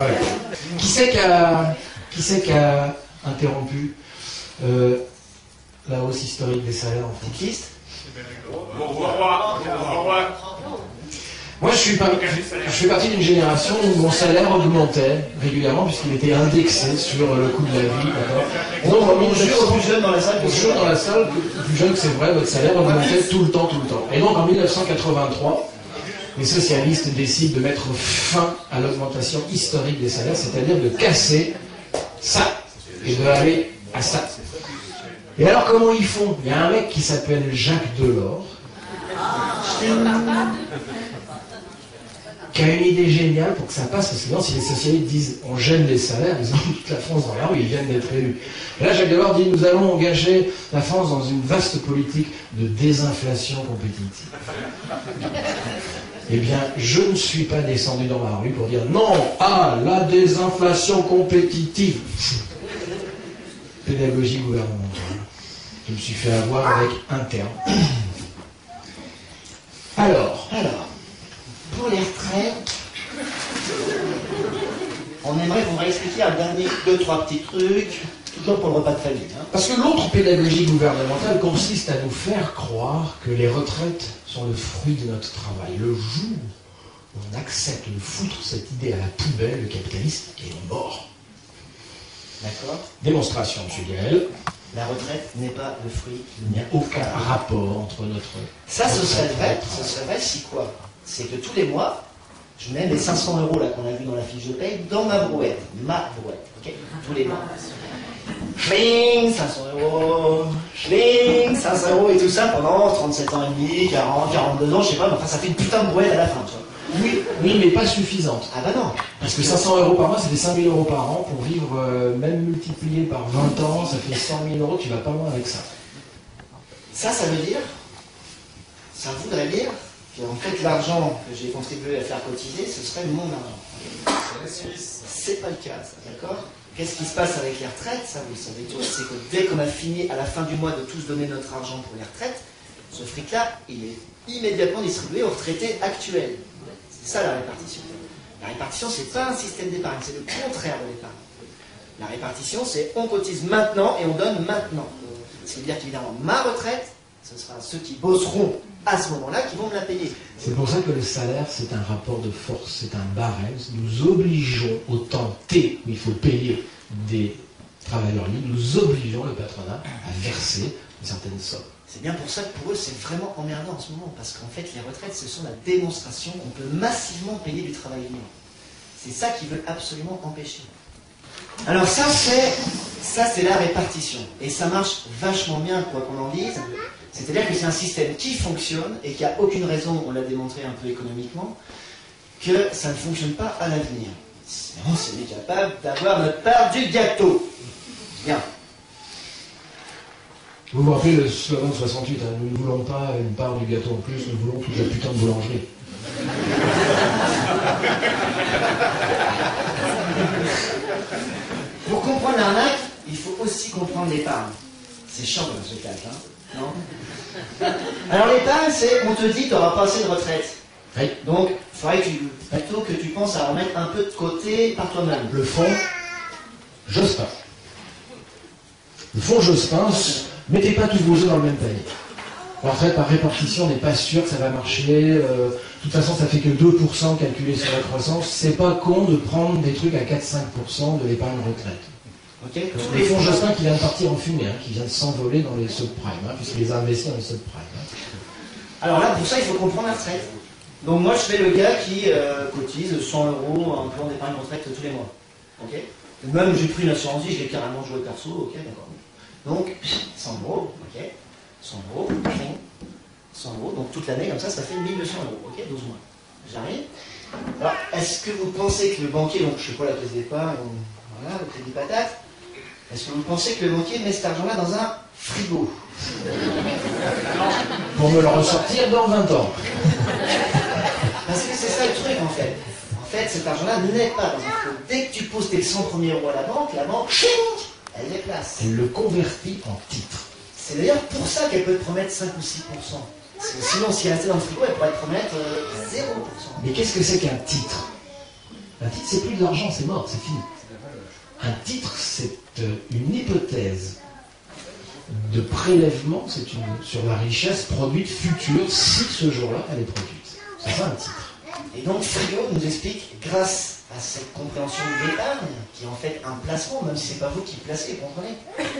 Ouais. Qui c'est qui a interrompu la hausse historique des salaires en France? Petite liste. Moi, je fais partie d'une génération où mon salaire augmentait régulièrement puisqu'il était indexé sur le coût de la vie. Et donc, bonjour aux plus jeunes dans la salle. Bonjour dans la salle, plus jeune que c'est vrai, votre salaire augmentait tout le temps. Et donc, en 1983, les socialistes décident de mettre fin à l'augmentation historique des salaires, c'est-à-dire de casser ça et de aller à ça. Et alors, comment ils font? Il y a un mec qui s'appelle Jacques Delors, qui a une idée géniale pour que ça passe, parce que sinon, si les socialistes disent on gêne les salaires, ils ont toute la France dans la rue, ils viennent d'être élus. Et là, Jacques Delors dit nous allons engager la France dans une vaste politique de désinflation compétitive. Eh bien, je ne suis pas descendu dans ma rue pour dire non à la désinflation compétitive. Pédagogie gouvernementale. Je me suis fait avoir avec un terme. Alors, pour les retraites, on aimerait vous réexpliquer un dernier 2-3 petits trucs, toujours pour le repas de famille. Parce que l'autre pédagogie gouvernementale consiste à nous faire croire que les retraites sont le fruit de notre travail. Le jour où on accepte de foutre cette idée à la poubelle, le capitalisme est mort. D'accord. Démonstration, M. Gaël. La retraite n'est pas le fruit. Il n'y a aucun rapport entre notre... Ça, ce serait vrai. Ce serait vrai si quoi? C'est que tous les mois, je mets les 500 € là qu'on a vu dans la fiche de paye dans ma brouette. Ma brouette, ok? Tous les mois. Schling, 500 €, schling, 500 € et tout ça pendant 37 ans et demi, 40, 42 ans, je sais pas, mais enfin ça fait une putain de brouette à la fin, tu vois. Oui, mais pas suffisante. Ah bah non. Parce que 500 € par mois, ça fait 5 000 € par an. Pour vivre, même multiplié par 20 ans, ça fait 100 000 €, tu vas pas loin avec ça. Ça veut dire, ça voudrait dire que en fait l'argent que j'ai contribué à faire cotiser, ce serait mon argent. C'est pas le cas, ça, d'accord? Qu'est-ce qui se passe avec les retraites? Ça, vous le savez tous, c'est que dès qu'on a fini à la fin du mois de tous donner notre argent pour les retraites, ce fric-là, il est immédiatement distribué aux retraités actuels. C'est ça la répartition. La répartition, c'est pas un système d'épargne, c'est le contraire de l'épargne. La répartition, c'est on cotise maintenant et on donne maintenant. Ça veut dire qu'évidemment, ma retraite, ce sera ceux qui bosseront à ce moment-là qui vont me la payer. C'est pour ça que le salaire, c'est un rapport de force, c'est un barème. Nous obligeons au temps T où il faut payer des travailleurs libres, nous obligeons le patronat à verser une certaine somme. C'est bien pour ça que pour eux, c'est vraiment emmerdant en ce moment, parce qu'en fait, les retraites, ce sont la démonstration qu'on peut massivement payer du travail libre. C'est ça qu'ils veulent absolument empêcher. Alors ça, c'est la répartition. Et ça marche vachement bien, quoi qu'on en dise. C'est-à-dire que c'est un système qui fonctionne et qu'il n'y a aucune raison, on l'a démontré un peu économiquement, que ça ne fonctionne pas à l'avenir. Sinon, c'est capable d'avoir notre part du gâteau. Bien. Vous vous rappelez le slogan de 68, hein, nous ne voulons pas une part du gâteau en plus, nous voulons toute la putain de boulangerie. Pour comprendre l'arnaque, il faut aussi comprendre l'épargne. C'est chiant dans ce cas, hein, non? Alors l'épargne, c'est, on te dit, tu n'auras pas assez de retraite. Oui. Donc, il faudrait plutôt que tu penses à remettre un peu de côté par toi-même. Le fonds Jospin. Le fonds Jospin, mettez pas tous vos œufs dans le même panier. La retraite par répartition n'est pas sûr que ça va marcher. De toute façon, ça fait que 2% calculé sur la croissance. C'est pas con de prendre des trucs à 4-5% de l'épargne retraite. Okay. Les fonds Jospin qui vient de partir en fumée, hein, qui vient de s'envoler dans les subprimes, hein, puisqu'il les a investis dans les subprimes. Hein. Alors là, pour ça, il faut comprendre la retraite. Donc moi, je fais le gars qui cotise 100 € un plan d'épargne retraite tous les mois. Okay. Même j'ai pris une assurance vie, je l'ai carrément joué perso, ok, d'accord. Donc, 100 €, ok, 100 €, 100 €, donc toute l'année, comme ça fait 1 200 €, ok, 12 mois. J'arrive. Alors, est-ce que vous pensez que le banquier, donc je sais pas, la caisse d'épargne, voilà, le crédit patate, est-ce que vous pensez que le banquier met cet argent-là dans un frigo? Pour me le ressortir dans 20 ans. Parce que c'est ça le truc, en fait. En fait, cet argent-là n'est pas dans un frigo. Dès que tu poses tes 100 premiers euros à la banque, elle les place. Elle le convertit en titre. C'est d'ailleurs pour ça qu'elle peut te promettre 5 ou 6%. Parce que sinon, si elle restait dans le frigo, elle pourrait te promettre 0%. Mais qu'est-ce que c'est qu'un titre? Un titre, c'est plus de l'argent, c'est mort, c'est fini. Un titre, c'est une hypothèse de prélèvement, sur la richesse produite future, si ce jour-là, elle est produite. C'est ça un titre. Et donc Friot nous explique, grâce à cette compréhension de l'épargne, qui est en fait un placement, même si c'est pas vous qui placez, vous comprenez.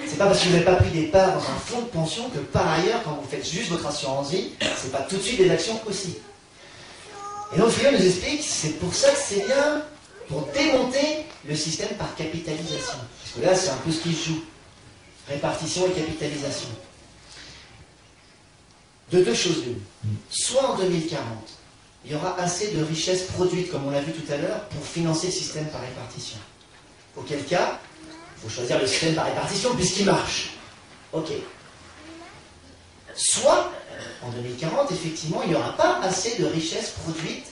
C'est pas parce que vous n'avez pas pris des parts dans un fonds de pension que par ailleurs, quand vous faites juste votre assurance vie, c'est pas tout de suite des actions aussi. Et donc Friot nous explique, c'est pour ça que c'est bien pour démonter le système par capitalisation. Parce que là, c'est un peu ce qui joue. Répartition et capitalisation. De deux choses l'une. Soit en 2040, il y aura assez de richesses produites, comme on l'a vu tout à l'heure, pour financer le système par répartition. Auquel cas, il faut choisir le système par répartition puisqu'il marche. Ok. Soit, en 2040, effectivement, il n'y aura pas assez de richesses produites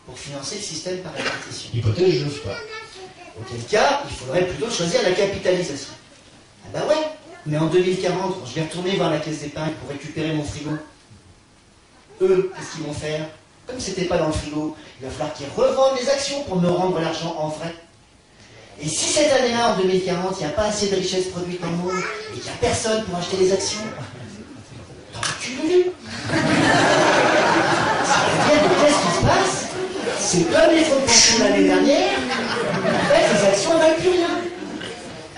pour financer le système par répartition. Hypothèse, je n'ose pas. Auquel cas, il faudrait plutôt choisir la capitalisation. Ah bah ouais, mais en 2040, quand je vais retourner voir la caisse d'épargne pour récupérer mon frigo, eux, qu'est-ce qu'ils vont faire? Comme c'était pas dans le frigo, il va falloir qu'ils revendent les actions pour me rendre l'argent en vrai. Et si cette année-là, en 2040, il n'y a pas assez de richesses produites dans le monde et qu'il n'y a personne pour acheter les actions, t'en recules. Qu'est-ce qui se passe? C'est comme les fonds de pension de l'année dernière, en fait, les actions ne valent plus rien.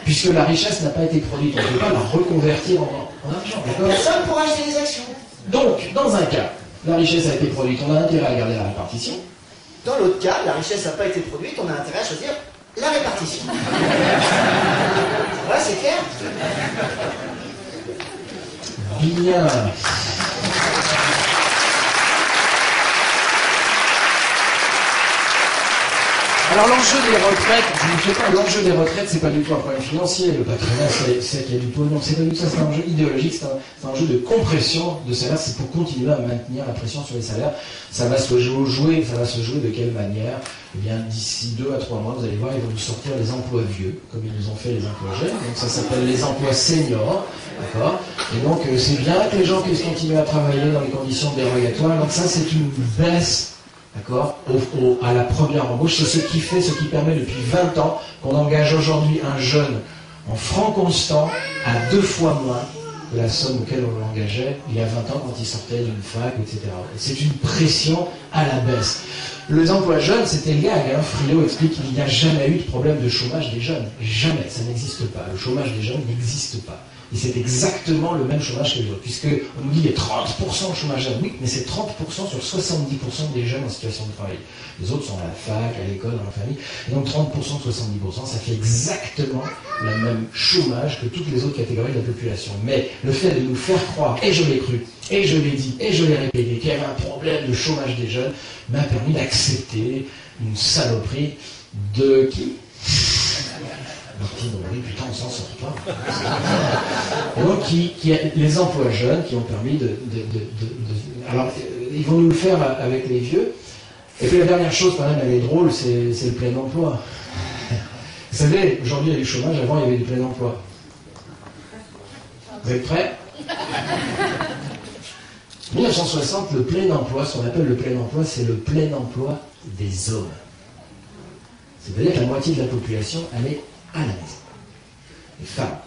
Puisque la richesse n'a pas été produite, on ne peut pas la reconvertir en argent, d'accord? Personne pour acheter les actions. Donc, dans un cas, la richesse a été produite, on a intérêt à garder la répartition. Dans l'autre cas, la richesse n'a pas été produite, on a intérêt à choisir la répartition. Ouais, c'est clair? Bien. Alors l'enjeu des retraites, je ne sais pas, l'enjeu des retraites, c'est pas du tout un problème financier. Le patronat, c'est qu'il y a du pognon. C'est pas du tout ça, c'est un enjeu idéologique, c'est un enjeu de compression de salaire. C'est pour continuer à maintenir la pression sur les salaires. Ça va se jouer de quelle manière? Eh bien, d'ici 2 à 3 mois, vous allez voir, ils vont nous sortir les emplois vieux, comme ils nous ont fait les emplois jeunes. Donc ça s'appelle les emplois seniors, d'accord? Et donc c'est bien que les gens puissent continuer à travailler dans les conditions dérogatoires. Donc ça, c'est une baisse. D'accord, à la première embauche, c'est ce qui permet depuis 20 ans qu'on engage aujourd'hui un jeune en francs constants à 2 fois moins que la somme auquel on l'engageait il y a 20 ans quand il sortait d'une fac, etc. C'est une pression à la baisse. Les emplois jeunes, c'était le gag. Friot explique qu'il n'y a jamais eu de problème de chômage des jeunes. Jamais, ça n'existe pas. Le chômage des jeunes n'existe pas. Et c'est exactement le même chômage que les autres. Puisqu'on nous dit qu'il y a 30% de chômage à oui, mais c'est 30% sur 70% des jeunes en situation de travail. Les autres sont à la fac, à l'école, dans la famille. Et donc 30% de 70%, ça fait exactement le même chômage que toutes les autres catégories de la population. Mais le fait de nous faire croire, et je l'ai cru, et je l'ai dit, et je l'ai répété, qu'il y avait un problème de chômage des jeunes, m'a permis d'accepter une saloperie de qui? Martine Aubry, putain, on s'en sort pas. Et donc, les emplois jeunes qui ont permis alors, ils vont nous le faire avec les vieux. Et puis la dernière chose, quand même, elle est drôle, c'est le plein emploi. Vous savez, aujourd'hui, il y a du chômage, avant, il y avait du plein emploi. Vous êtes prêts? 1960, le plein emploi, ce qu'on appelle le plein emploi, c'est le plein emploi des hommes. C'est-à-dire que la moitié de la population, elle est à la maison. Les femmes.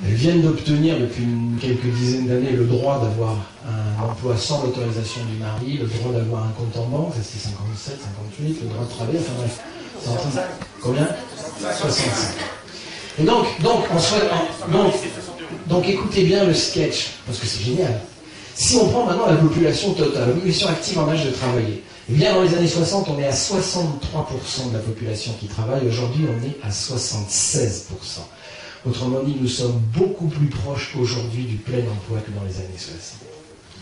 Elles viennent d'obtenir depuis quelques dizaines d'années le droit d'avoir un emploi sans l'autorisation du mari, le droit d'avoir un compte en banque, ça c'est 57, 58, le droit de travailler, enfin bref. C'est en train de... Combien 65. Et donc écoutez bien le sketch, parce que c'est génial. Si on prend maintenant la population totale, la population active en âge de travailler, eh bien dans les années 60, on est à 63% de la population qui travaille, aujourd'hui on est à 76%. Autrement dit, nous sommes beaucoup plus proches aujourd'hui du plein emploi que dans les années 60.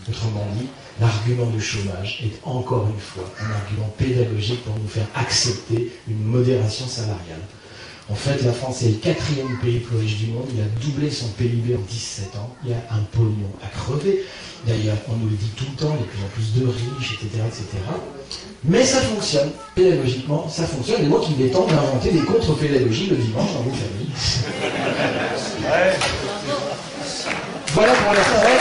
Autrement dit, l'argument du chômage est encore une fois un argument pédagogique pour nous faire accepter une modération salariale. En fait, la France est le 4e pays le plus riche du monde, il a doublé son PIB en 17 ans, il y a un pognon à crever. D'ailleurs, on nous le dit tout le temps, il y a de plus en plus de riches, etc., etc. Mais ça fonctionne, pédagogiquement, ça fonctionne. Et moi qui vais tenter d'inventer des contre-pédagogies le dimanche dans vos familles. Voilà pour la soirée.